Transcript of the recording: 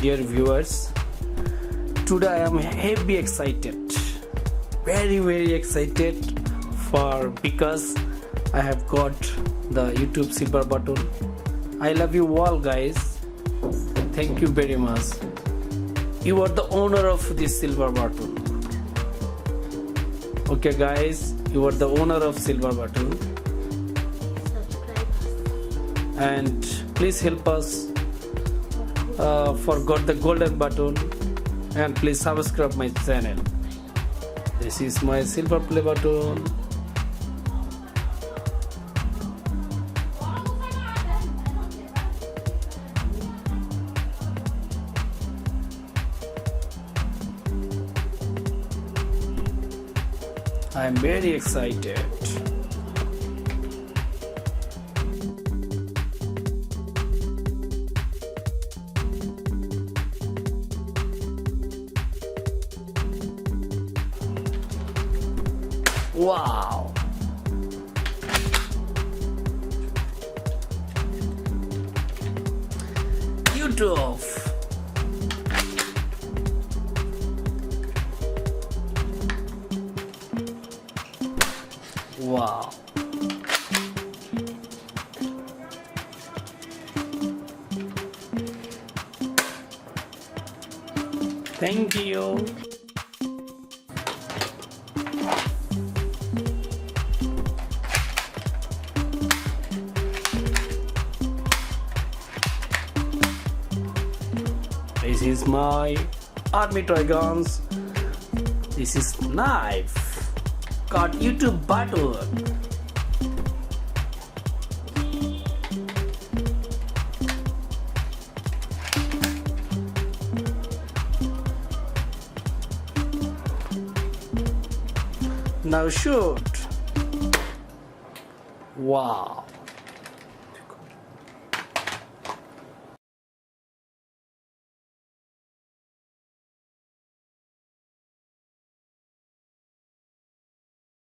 dear viewers. Today I am heavy excited, very excited because I have got the YouTube silver button. I love you all guys. Thank you very much. You are the owner of this silver button. Okay guys, you are the owner of silver button. And please help us for got the golden button, and please subscribe my channel. This is my silver play button. I am very excited. Wow! YouTube! Wow! Thank you. This is my army toy guns. This is knife. Got YouTube button. Now shoot. Wow.